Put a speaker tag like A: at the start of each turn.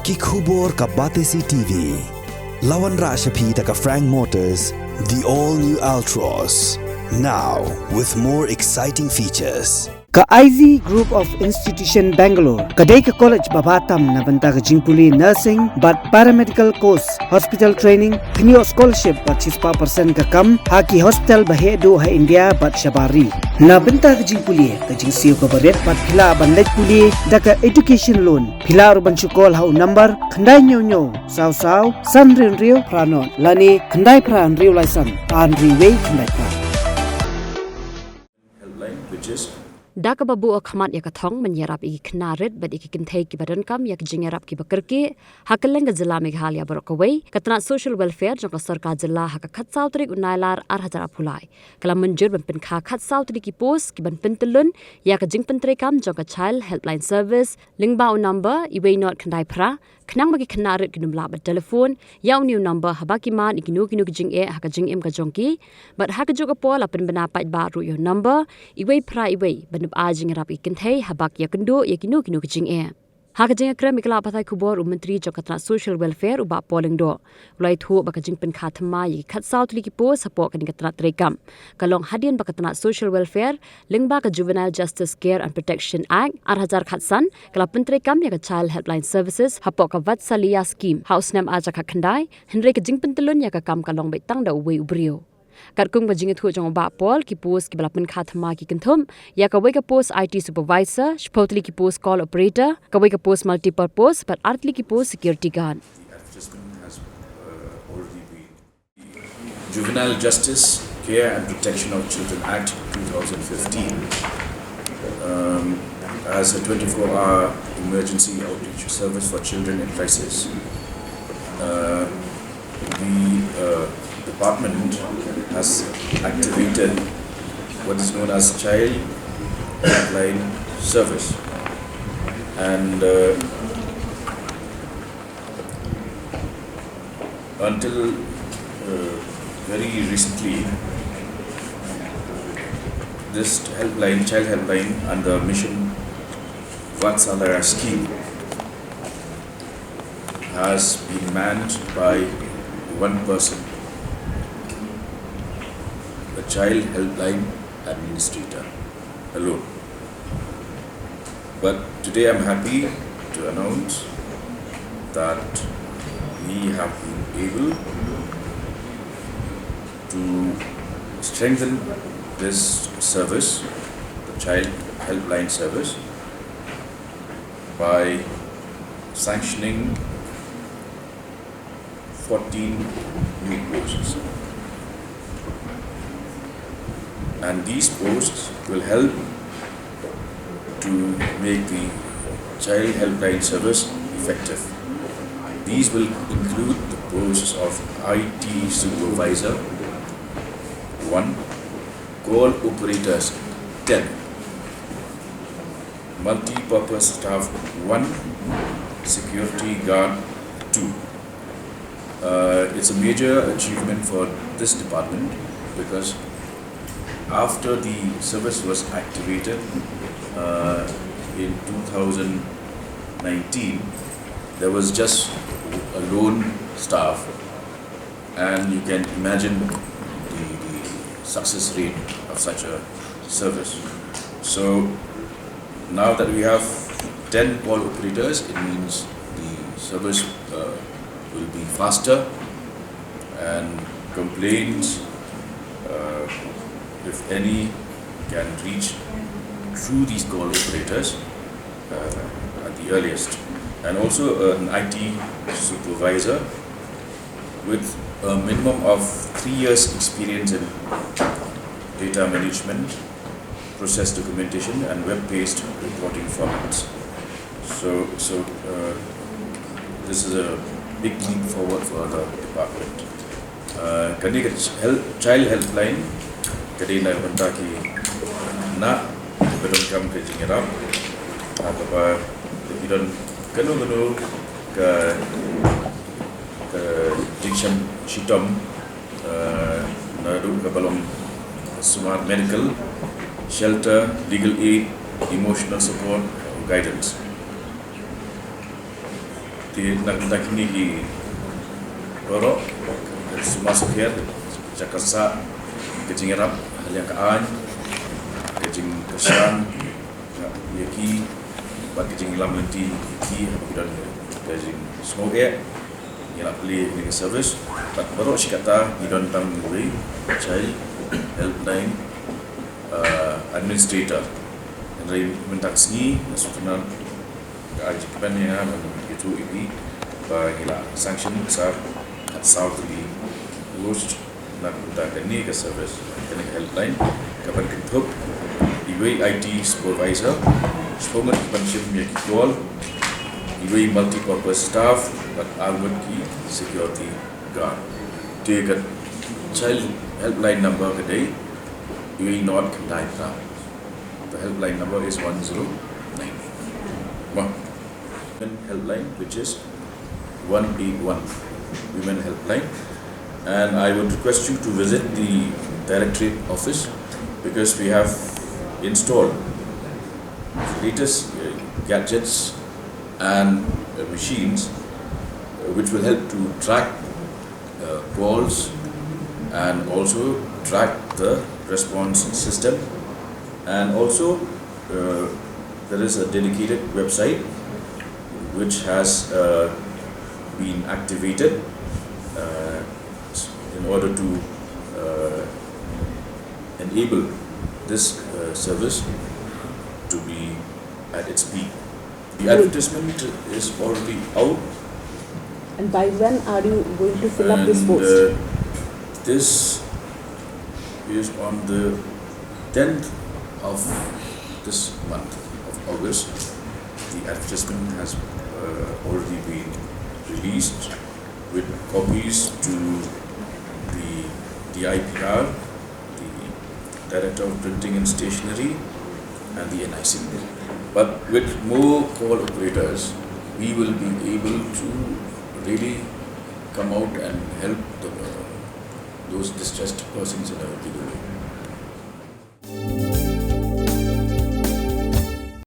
A: Kikubor ka Batesi TV. Lawan Rashapi taka Frank Motors, the all-new Altros. Now, with more exciting features.
B: Ka IZ Group of Institution Bangalore, kadai ka college babatam na banta ka jingpuli nursing but paramedical course, hospital training, kniyo scholarship but 6% ka kam, haki hospital bahedo ha India but shabari. Na banta ka jingpuli ka jingsiyo ka baret but pila bandaj puli da ka education loan. Pila urban chukol ha number khandai nyo saw san rio pranon lani khandai pran rio license an riway khandai pra.
C: Helpline which is
D: Daka babu o khamat ya kathong man Ïarap iki knarit bad iki Kynthei ki badan kam ya Ïarap ki bakarki hakaleng zilla Meghalaya barokawai katna social welfare jong sarkar zilla haka khatsaw trik unailar 8000 phulai kala manjur ban pin kha khatsaw trik ki post ki ban pin telun ya ka jing pentre kam jong ka child helpline service lingba o number iwei not khandai phra khnang magi knarit ginumla ba telephone yaw new number habaki man ikinu jing e haka jing em ka jongki but haka joka pol Pynbna pa ba ru yo number iwei phra iwei ajing Ïarap Kynthei habak ya kendo ya kinu jing e haka jing akra mikla pathai khubor menteri jokatra social welfare uba polling do ulai thu baka jing pen khathma yi khat south li ki post support kan katra trekam kalong hadin bakatna social welfare lingba ka juvenile justice care and protection act 8000 khatsan kala pentre kam ya ka child helpline services hapok ka vatsalia scheme house name aja kha khandai henry ka jing pen telun ya ka kam kalong bai tang da we ubrio Karkung bajing thu jong ba pol ki post ki balapun khathma ki kinthum ya ka ka post IT supervisor spotli ki post call operator ka post multi-purpose but artli ki post security guard.
C: The advertisement has already been Juvenile Justice Care and Protection of Children Act 2015 as a 24-hour emergency outreach service for children in crisis. The department has activated what is known as child helpline service, and until very recently this child helpline under mission Vatsalaya scheme has been manned by one person, the child helpline administrator alone. But today I'm happy to announce that we have been able to strengthen this service, the child helpline service, by sanctioning 14 new posts. And these posts will help to make the child helpline service effective. These will include the posts of IT supervisor 1, call operators 10, multi-purpose staff 1, security guard 2. It's a major achievement for this department because after the service was activated in 2019, there was just a lone staff, and you can imagine the success rate of such a service. So now that we have 10 call operators, it means the service will be faster, and complaints, if any, can reach through these call operators at the earliest. And also an IT supervisor with a minimum of 3 years experience in data management, process documentation, and web-based reporting formats. So this is a big leap forward for the department. Child helpline kadai na banta ki na bedon kam ke Ïarap apa bedon kanu ke diction shitom na do ke balong smart medical shelter, legal aid, emotional support, guidance. di nakini ki Roro masuk here Jakarta kejing Ïarap haliang kaan kejing kesan yaki bak kejing lam lenti ki dan kejing semoga Ïarap beli ini service but baru kata idon tam ngui child helpline administrator dari mentaksi nasutunan keajiban yang itu ini bagila sanction besar South di West nak minta kini ke service kini helpline kapan Kynthei iwe IT supervisor semoga pension yang kitual iwe multi-purpose staff dan armed ki security guard dia child helpline number kedai iwe not Kynthei the helpline number is 109 helpline which is 181 Women Helpline, and I would request you to visit the Directorate office because we have installed latest gadgets and machines which will help to track calls and also track the response system, and also there is a dedicated website which has been activated in order to enable this service to be at its peak. The advertisement is already out.
E: And by when are you going to fill up this post?
C: This is on the 10th of this month of August. The advertisement has already been released with copies to the DIPR, the Director of Printing and Stationery, and the NIC. But with more call operators, we will be able to really come out and help those distressed persons in a bigger way.